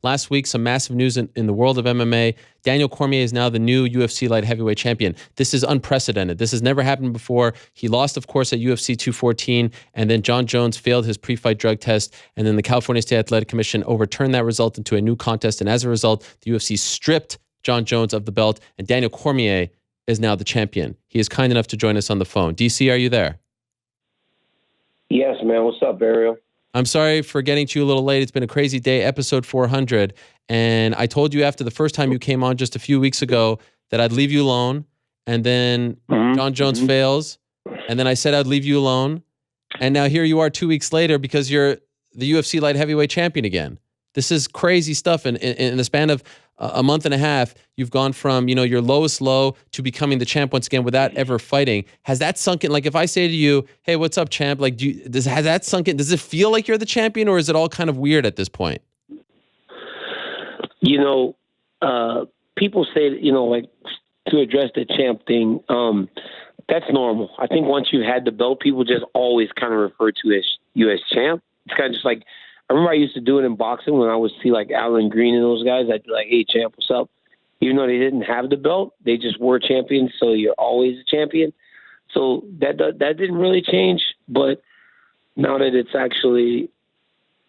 last week, some massive news in the world of MMA. Daniel Cormier is now the new UFC light heavyweight champion. This is unprecedented. This has never happened before. He lost, of course, at UFC 214, and then Jon Jones failed his pre-fight drug test, and then the California State Athletic Commission overturned that result into a new contest, and as a result, the UFC stripped Jon Jones of the belt, and Daniel Cormier is now the champion. He is kind enough to join us on the phone. DC, are you there? Yes, man. What's up, Ariel? I'm sorry for getting to you a little late. It's been a crazy day, episode 400. And I told you after the first time you came on just a few weeks ago that I'd leave you alone. And then Jon Jones fails. And then I said I'd leave you alone. And now here you are 2 weeks later because you're the UFC light heavyweight champion again. This is crazy stuff. And in the span of a month and a half, you've gone from, your lowest low to becoming the champ once again without ever fighting. Has that sunk in? Like if I say to you, hey, what's up, champ? Like, has that sunk in? Does it feel like you're the champion, or is it all kind of weird at this point? People say, like to address the champ thing, that's normal. I think once you've had the belt, people just always kind of refer to as you as champ. It's kind of just like, I remember I used to do it in boxing when I would see like Alan Green and those guys. I'd be like, hey, champ, what's up? Even though they didn't have the belt, they just were champions, so you're always a champion. So that didn't really change. But now that it's actually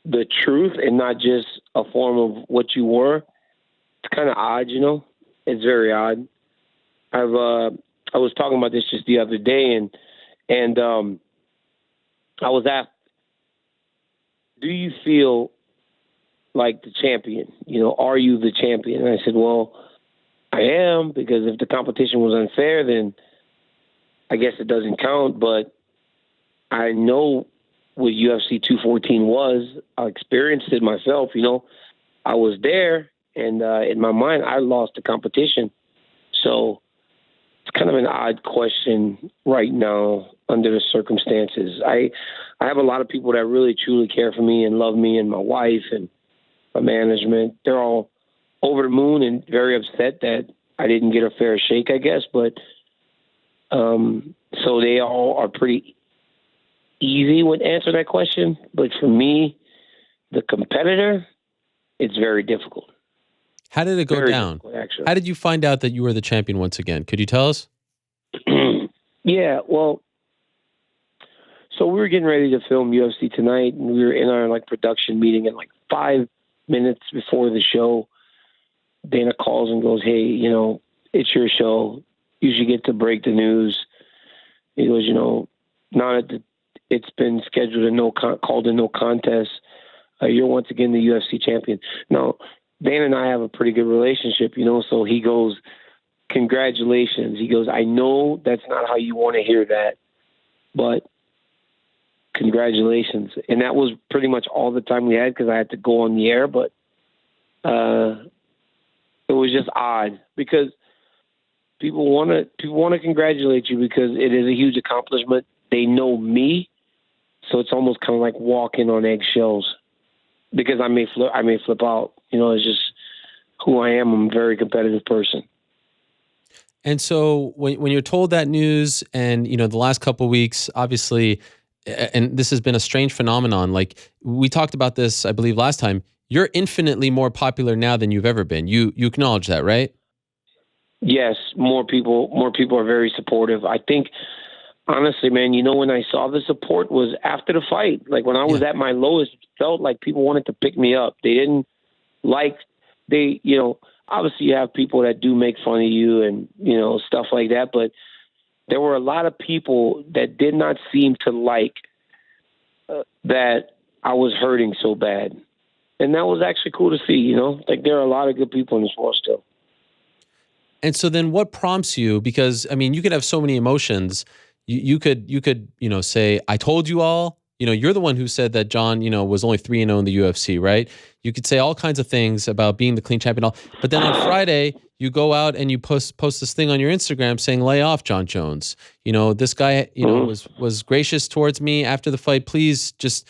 the truth and not just a form of what you were, it's kind of odd, It's very odd. I was talking about this just the other day, and I was asked, do you feel like the champion? Are you the champion? And I said, well, I am, because if the competition was unfair, then I guess it doesn't count. But I know what UFC 214 was. I experienced it myself. I was there, and in my mind, I lost the competition. So it's kind of an odd question right now under the circumstances. I have a lot of people that really truly care for me and love me, and my wife and my management. They're all over the moon and very upset that I didn't get a fair shake, I guess. But so they all are pretty easy with answering that question. But for me, the competitor, it's very difficult. How did it go down? How did you find out that you were the champion once again? Could you tell us? Yeah, well, so we were getting ready to film UFC tonight, and we were in our production meeting, and 5 minutes before the show, Dana calls and goes, hey, it's your show. You should get to break the news. He goes, now that it's been scheduled and called a no contest, you're once again the UFC champion. Now, Dana and I have a pretty good relationship, so he goes, congratulations. He goes, I know that's not how you want to hear that, but congratulations. And that was pretty much all the time we had because I had to go on the air. But it was just odd because people want to congratulate you because it is a huge accomplishment. They know me, so it's almost kind of like walking on eggshells because I may flip out. It's just who I am. I'm a very competitive person. And so when you're told that news, and the last couple of weeks, obviously, and this has been a strange phenomenon. Like we talked about this, I believe, last time. You're infinitely more popular now than you've ever been. You acknowledge that, right? Yes, more people are very supportive. I think, honestly, man, when I saw the support was after the fight. Like when I was at my lowest, it felt like people wanted to pick me up. They didn't obviously you have people that do make fun of you and, stuff like that. But there were a lot of people that did not seem to like that I was hurting so bad. And that was actually cool to see, there are a lot of good people in this world still. And so then what prompts you? Because, you could have so many emotions. You could say, I told you all. You're the one who said that Jon, was only 3-0 in the UFC, right? You could say all kinds of things about being the clean champion. But then on Friday, you go out and you post this thing on your Instagram saying, lay off, Jon Jones. This guy, was gracious towards me after the fight. Please just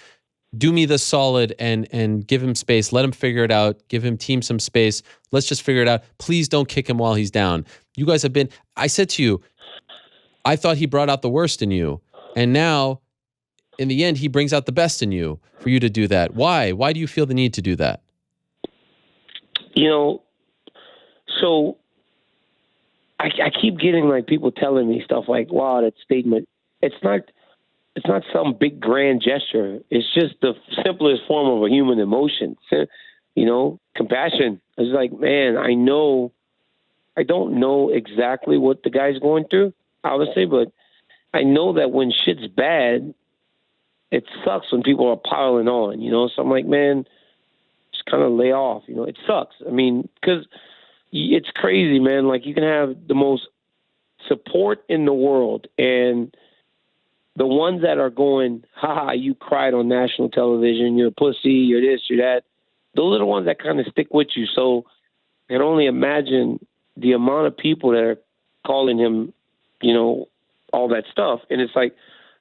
do me the solid and give him space. Let him figure it out. Give him team some space. Let's just figure it out. Please don't kick him while he's down. You guys have been, I said to you, I thought he brought out the worst in you. And now, in the end, he brings out the best in you for you to do that. Why? Why do you feel the need to do that? you know, so I keep getting like people telling me stuff like, wow, that statement, it's not some big grand gesture. It's just the simplest form of a human emotion. You know, compassion. It's like, man, I don't know exactly what the guy's going through, obviously, but I know that when shit's bad, it sucks when people are piling on, you know? So I'm like, man, just kind of lay off, you know? It sucks. I mean, because it's crazy, man. Like, you can have the most support in the world, and the ones that are going, haha, you cried on national television, you're a pussy, you're this, you're that, those are the ones that kind of stick with you. So I can only imagine the amount of people that are calling him, you know, all that stuff. And it's like,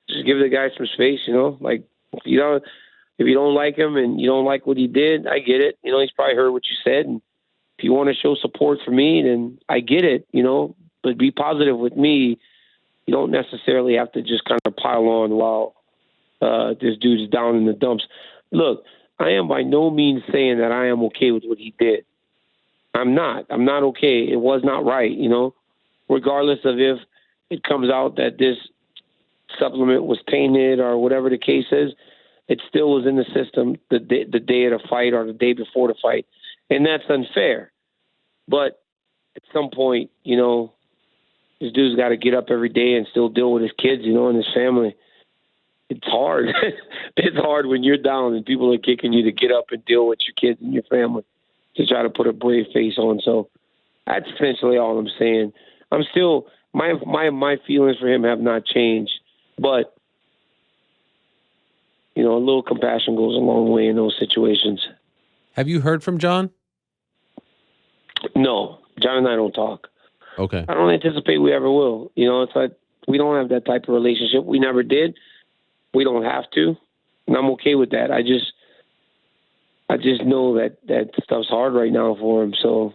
just give the guy some space, you know? Like, if you don't like him and you don't like what he did, I get it. You know, he's probably heard what you said. And if you want to show support for me, then I get it, you know? But be positive with me. You don't necessarily have to just kind of pile on while this dude's down in the dumps. Look, I am by no means saying that I am okay with what he did. I'm not. I'm not okay. It was not right, you know, regardless of if it comes out that this supplement was tainted or whatever the case is. It still was in the system the day of the fight or the day before the fight, and that's unfair. But at some point, you know, this dude's got to get up every day and still deal with his kids, you know, and his family. It's hard. It's hard when you're down and people are kicking you to get up and deal with your kids and your family, to try to put a brave face on. So that's essentially all I'm saying. I'm still, my feelings for him have not changed, but, you know, a little compassion goes a long way in those situations. Have you heard from Jon? No, Jon and I don't talk. Okay. I don't anticipate we ever will. You know, it's like, we don't have that type of relationship. We never did. We don't have to. And I'm okay with that. I just know that stuff's hard right now for him. So,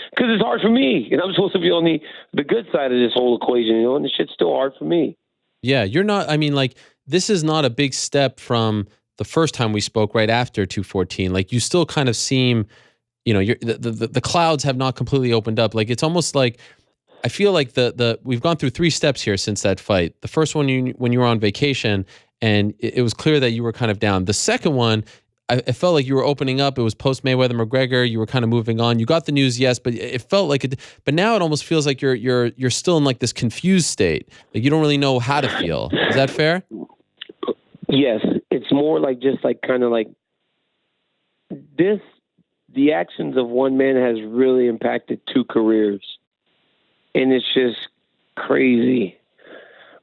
because it's hard for me, and I'm supposed to be on the good side of this whole equation, you know, and the shit's still hard for me. Yeah, you're not. I mean, like, this is not a big step from the first time we spoke right after 214. Like, you still kind of seem, you know, the clouds have not completely opened up. Like, it's almost like, I feel like we've gone through 3 steps here since that fight. The first one, when you were on vacation, and it was clear that you were kind of down. The second one, I felt like you were opening up. It was post Mayweather McGregor. You were kind of moving on. You got the news, yes, but it felt like it. But now it almost feels like you're still in like this confused state. Like, you don't really know how to feel. Is that fair? Yes, it's more like just like kind of like this. The actions of one man has really impacted 2 careers. And it's just crazy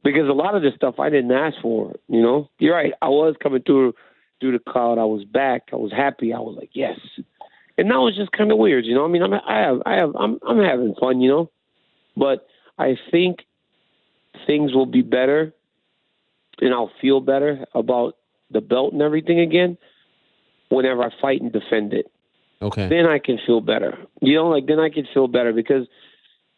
because a lot of this stuff I didn't ask for, you know. You're right. I was coming through the cloud. I was back. I was happy. I was like, yes. And now it's just kind of weird, you know. I mean, I'm having fun, you know. But I think things will be better, and I'll feel better about the belt and everything again whenever I fight and defend it. Okay. Then I can feel better, you know. Like, then I can feel better because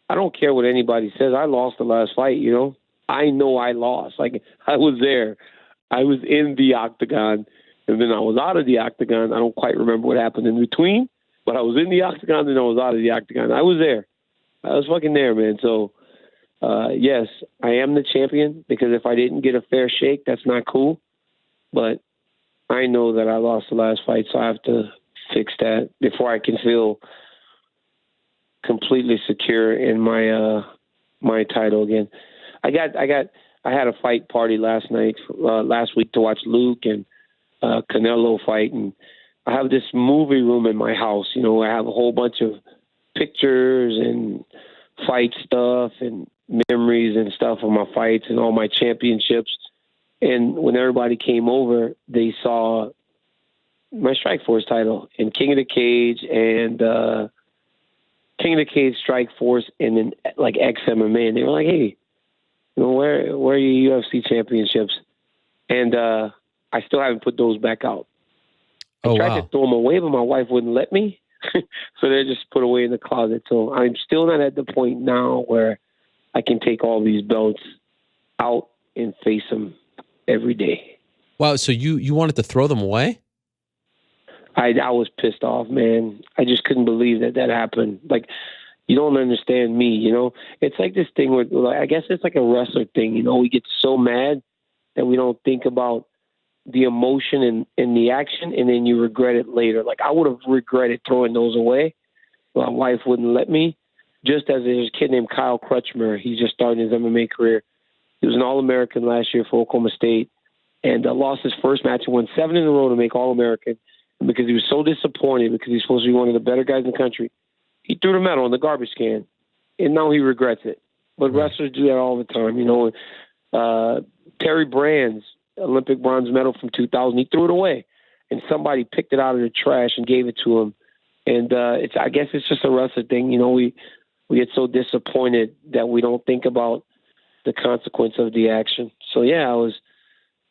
I don't care what anybody says. I lost the last fight, you know. I know I lost. Like, I was there. I was in the octagon, and then I was out of the octagon. I don't quite remember what happened in between, but I was in the octagon, and I was out of the octagon. I was there. I was fucking there, man. So, yes, I am the champion because if I didn't get a fair shake, that's not cool. But I know that I lost the last fight, so I have to fix that before I can feel completely secure in my title again. I had a fight party last week to watch Luke and Canelo fight, and I have this movie room in my house. You know, I have a whole bunch of pictures and fight stuff and memories and stuff of my fights and all my championships. And when everybody came over, they saw my Strikeforce title and King of the Cage and King of the Cage, Strikeforce, and then like ex-MMA. And they were like, hey, you know, where are your UFC championships? And I still haven't put those back out. I tried to throw them away, but my wife wouldn't let me. So they're just put away in the closet. So I'm still not at the point now where I can take all these belts out and face them every day. Wow. So you wanted to throw them away? I was pissed off, man. I just couldn't believe that happened. Like, you don't understand me, you know? It's like this thing where, like, I guess it's like a wrestler thing, you know? We get so mad that we don't think about the emotion and the action, and then you regret it later. Like, I would have regretted throwing those away. My wife wouldn't let me. Just as there's a kid named Kyle Crutchmer. He's just starting his MMA career. He was an All-American last year for Oklahoma State and lost his first match and won 7 in a row to make All-American. And because he was so disappointed because he's supposed to be one of the better guys in the country, he threw the medal in the garbage can, and now he regrets it. But wrestlers do that all the time, you know. Terry Brand's Olympic bronze medal from 2000, he threw it away, and somebody picked it out of the trash and gave it to him. And I guess it's just a wrestler thing, you know. We get so disappointed that we don't think about the consequence of the action. So yeah, I was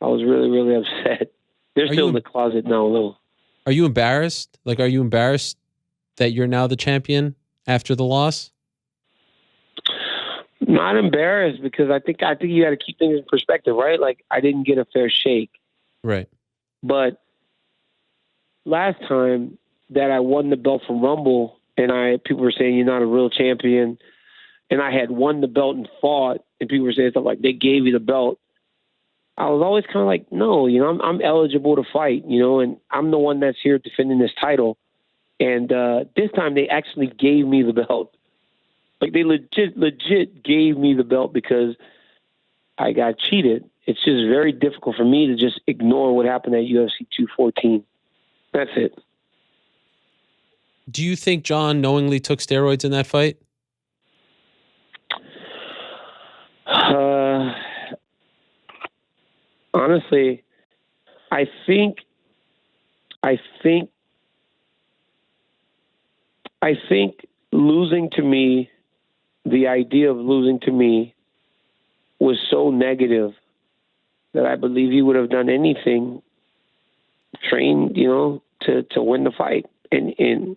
really, really upset. They're still in the closet now, a little. Are you embarrassed? Like, are you embarrassed that you're now the champion after the loss? Not embarrassed, because I think you got to keep things in perspective, right? Like, I didn't get a fair shake. Right. But last time that I won the belt from Rumble, and people were saying you're not a real champion, and I had won the belt and fought, and people were saying stuff like they gave you the belt. I was always kind of like, no, you know, I'm eligible to fight, you know, and I'm the one that's here defending this title. And this time they actually gave me the belt. Like, they legit gave me the belt because I got cheated. It's just very difficult for me to just ignore what happened at UFC 214. That's it. Do you think Jon knowingly took steroids in that fight? Honestly, I think losing to me, the idea of losing to me was so negative that I believe he would have done anything, trained, you know, to win the fight. And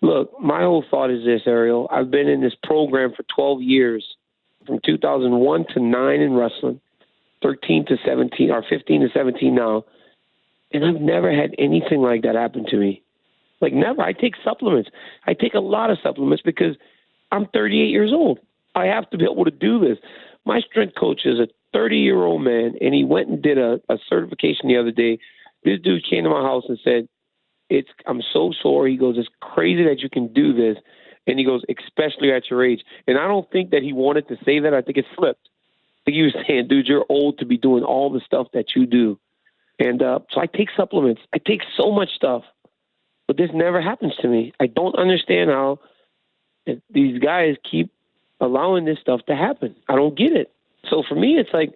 look, my whole thought is this, Ariel. I've been in this program for 12 years, from 2001 to 9 in wrestling, 13 to 17, or 15 to 17 now, and I've never had anything like that happen to me. Like, never. I take supplements. I take a lot of supplements because I'm 38 years old. I have to be able to do this. My strength coach is a 30-year-old man, and he went and did a certification the other day. This dude came to my house and said, I'm so sore. He goes, it's crazy that you can do this. And he goes, especially at your age. And I don't think that he wanted to say that. I think it slipped. I think he was saying, dude, you're old to be doing all the stuff that you do. And so I take supplements. I take so much stuff. But this never happens to me. I don't understand how these guys keep allowing this stuff to happen. I don't get it. So for me, it's like,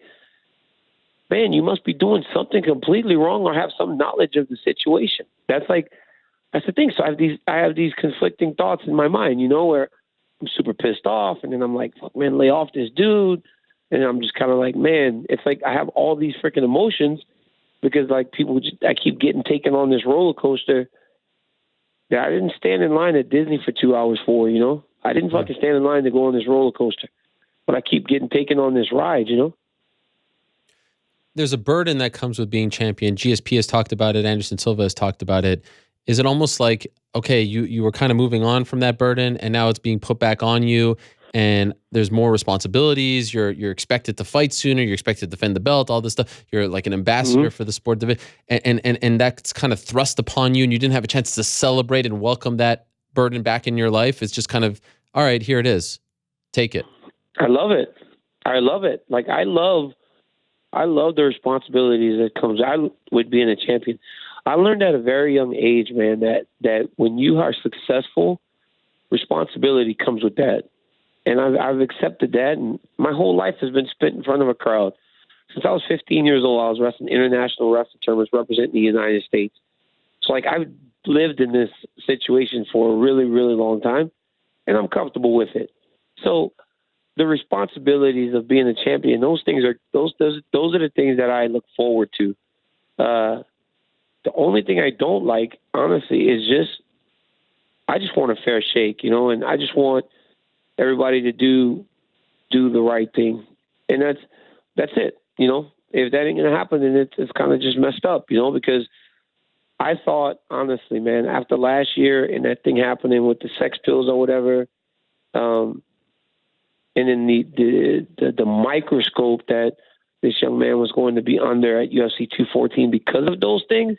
man, you must be doing something completely wrong or have some knowledge of the situation. That's the thing. So I have these conflicting thoughts in my mind, you know, where I'm super pissed off, and then I'm like, fuck, man, lay off this dude. And I'm just kind of like, man, it's like I have all these freaking emotions because, like, I keep getting taken on this roller coaster that I didn't stand in line at Disney for 2 hours for, you know. I didn't fucking stand in line to go on this roller coaster, but I keep getting taken on this ride, you know. There's a burden that comes with being champion. GSP has talked about it. Anderson Silva has talked about it. Is it almost like, okay, you were kind of moving on from that burden, and now it's being put back on you, and there's more responsibilities. You're expected to fight sooner. You're expected to defend the belt. All this stuff. You're like an ambassador for the sport division, and that's kind of thrust upon you, and you didn't have a chance to celebrate and welcome that burden back in your life. It's just kind of, all right, here it is. Take it. I love it. Like, I love the responsibilities that comes out with being a champion. I learned at a very young age, man, that when you are successful, responsibility comes with that. And I've accepted that, and my whole life has been spent in front of a crowd. Since I was 15 years old, I was wrestling international wrestling tournaments representing the United States. So, like, I've lived in this situation for a really, really long time, and I'm comfortable with it. So the responsibilities of being a champion, those are the things that I look forward to. The only thing I don't like, honestly, is I just want a fair shake, you know, and I just want everybody to do the right thing. And that's it, you know. If that ain't going to happen, then it's kind of just messed up, you know, because I thought, honestly, man, after last year and that thing happening with the sex pills or whatever, and then the microscope that this young man was going to be under at UFC 214 because of those things,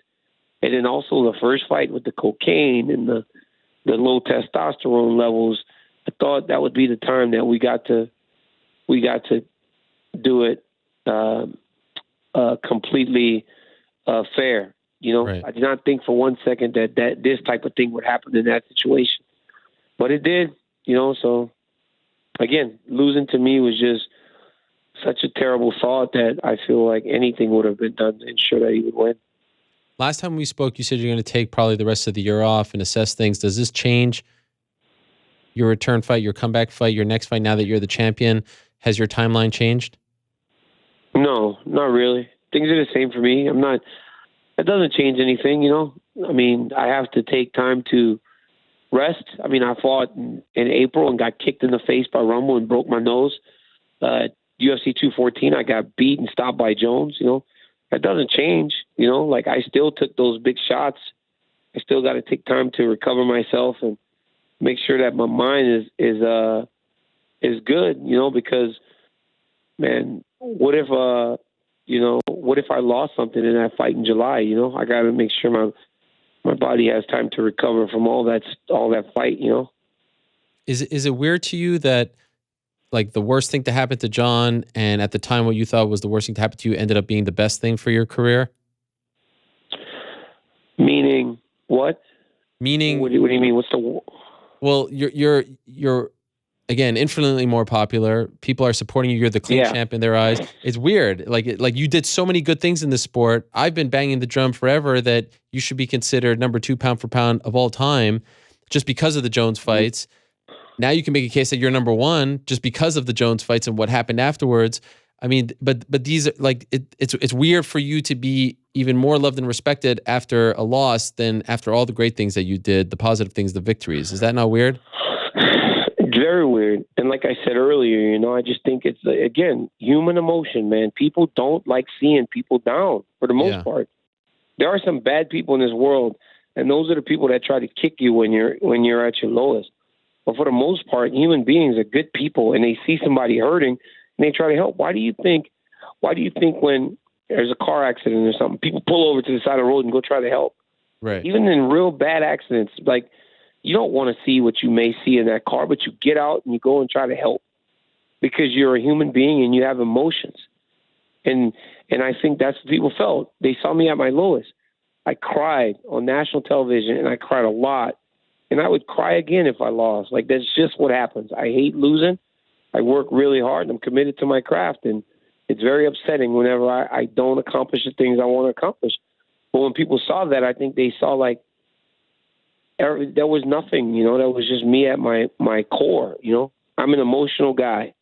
and then also the first fight with the cocaine and the low testosterone levels, I thought that would be the time that we got to do it completely fair. Right. I did not think for one second that this type of thing would happen in that situation, but it did. So again, losing to me was just such a terrible thought that I feel like anything would have been done to ensure that he would win. Last time we spoke, you said you're going to take probably the rest of the year off and assess things. Does this change your return fight, your comeback fight, your next fight now that you're the champion? Has your timeline changed? No, not really. Things are the same for me. It doesn't change anything, I mean, I have to take time to rest. I mean, I fought in April and got kicked in the face by Rumble and broke my nose. UFC 214, I got beat and stopped by Jones, That doesn't change, Like, I still took those big shots. I still got to take time to recover myself and make sure that my mind is good, because, man, what if I lost something in that fight in July? I got to make sure my body has time to recover from all that fight. Is it weird to you that like the worst thing to happen to Jon, and at the time what you thought was the worst thing to happen to you ended up being the best thing for your career? Meaning what? Meaning, what do you mean? What's the? Well, you're again infinitely more popular. People are supporting you. You're the clean champ in their eyes. It's weird. Like you did so many good things in this sport. I've been banging the drum forever that you should be considered number 2 pound for pound of all time, just because of the Jones fights. Now you can make a case that you're number 1 just because of the Jones fights and what happened afterwards. I mean, but these are like it's weird for you to be even more loved and respected after a loss than after all the great things that you did, the positive things, the victories. Is that not weird? It's very weird. And like I said earlier, I just think it's, again, human emotion, man. People don't like seeing people down for the most part. There are some bad people in this world, and those are the people that try to kick you when you're at your lowest. But for the most part, human beings are good people, and they see somebody hurting and they try to help. Why do you think when there's a car accident or something, people pull over to the side of the road and go try to help? Right. Even in real bad accidents, like, you don't want to see what you may see in that car, but you get out and you go and try to help because you're a human being and you have emotions. And I think that's what people felt. They saw me at my lowest. I cried on national television, and I cried a lot. And I would cry again if I lost. Like, that's just what happens. I hate losing. I work really hard, and I'm committed to my craft. And it's very upsetting whenever I don't accomplish the things I want to accomplish. But when people saw that, I think they saw, like, there was nothing, that was just me at my core, I'm an emotional guy.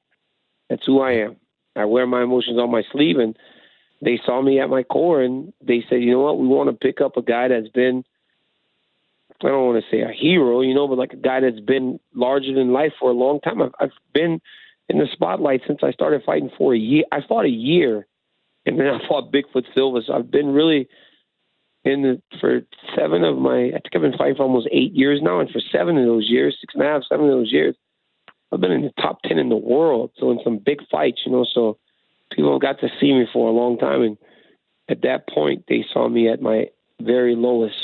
That's who I am. I wear my emotions on my sleeve, and they saw me at my core, and they said, you know what, we want to pick up a guy that's been, I don't want to say a hero, but like a guy that's been larger than life for a long time. I've been in the spotlight since I started fighting for a year. I fought a year, and then I fought Bigfoot Silva. So I've been really for 7 of I think I've been fighting for almost 8 years now. And for 7 of those years, 6.5, 7 of those years, I've been in the top 10 in the world. So in some big fights, so people got to see me for a long time. And at that point, they saw me at my very lowest.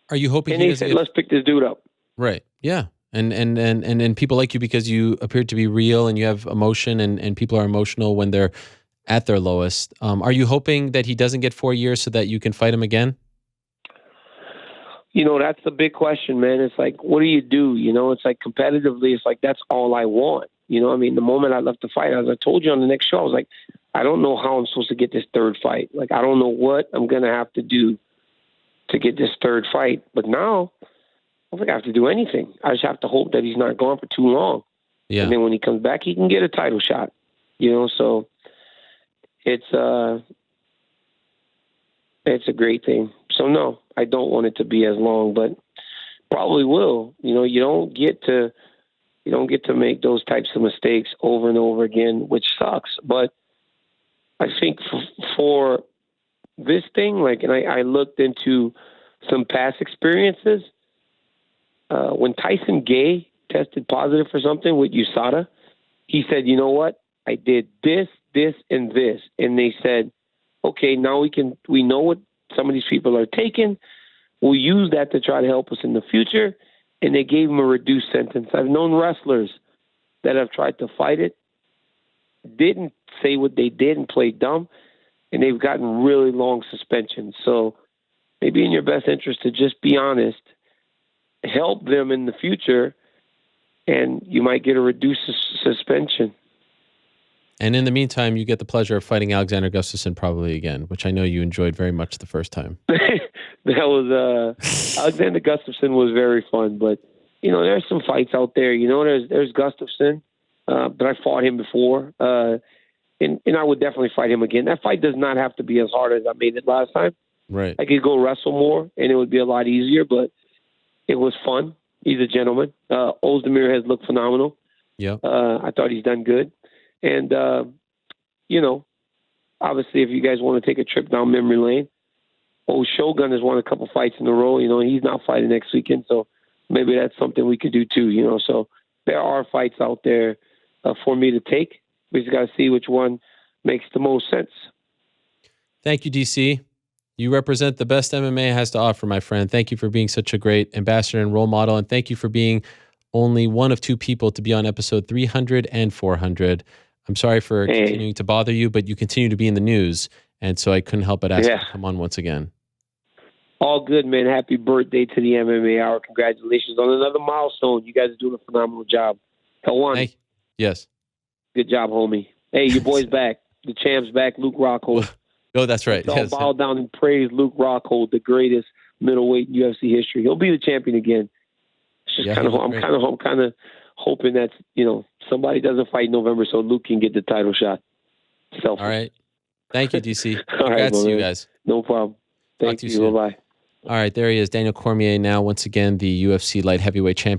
Are you hoping and they said, let's pick this dude up? Right. Yeah. And people like you because you appear to be real and you have emotion, and people are emotional when they're at their lowest. Are you hoping that he doesn't get 4 years so that you can fight him again? That's the big question, man. It's like, what do you do? It's like competitively, it's like, that's all I want. I mean, the moment I left the fight, as I told you on the next show, I was like, I don't know how I'm supposed to get this 3rd fight. Like, I don't know what I'm going to have to do to get this 3rd fight. But now, I don't think I have to do anything. I just have to hope that he's not gone for too long. Yeah. And then when he comes back, he can get a title shot. So it's a great thing. So no, I don't want it to be as long, but probably will. You don't get to make those types of mistakes over and over again, which sucks. But I think for this thing, like, and I looked into some past experiences. When Tyson Gay tested positive for something with USADA, he said, you know what? I did this, this, and this. And they said, okay, now we know what some of these people are taking. We'll use that to try to help us in the future. And they gave him a reduced sentence. I've known wrestlers that have tried to fight it, didn't say what they did and played dumb, and they've gotten really long suspensions. So maybe in your best interest to just be honest, help them in the future, and you might get a reduced suspension. And in the meantime, you get the pleasure of fighting Alexander Gustafsson probably again, which I know you enjoyed very much the first time. That was Alexander Gustafsson was very fun, but there's some fights out there. There's Gustafsson, but I fought him before, and I would definitely fight him again. That fight does not have to be as hard as I made it last time. Right. I could go wrestle more, and it would be a lot easier, but it was fun. He's a gentleman. Ozdemir has looked phenomenal. Yeah. I thought he's done good. And, obviously, if you guys want to take a trip down memory lane, Shogun has won a couple fights in a row. He's not fighting next weekend, so maybe that's something we could do too. So there are fights out there for me to take. We just got to see which one makes the most sense. Thank you, DC. You represent the best MMA has to offer, my friend. Thank you for being such a great ambassador and role model, and thank you for being only one of two people to be on episode 300 and 400. I'm sorry for continuing to bother you, but you continue to be in the news, and so I couldn't help but ask you to come on once again. All good, man. Happy birthday to the MMA Hour. Congratulations on another milestone. You guys are doing a phenomenal job. Helwani. Yes. Good job, homie. Hey, your boy's back. The champ's back, Luke Rockhold. Oh, that's right. Let's all bow down and praise Luke Rockhold, the greatest middleweight in UFC history. He'll be the champion again. It's just I'm kind of hoping that somebody doesn't fight in November so Luke can get the title shot. Selfish. All right. Thank you, DC. All right, Congrats to you guys. No problem. Thank you. Bye-bye. All right, there he is, Daniel Cormier, now once again the UFC light heavyweight champion.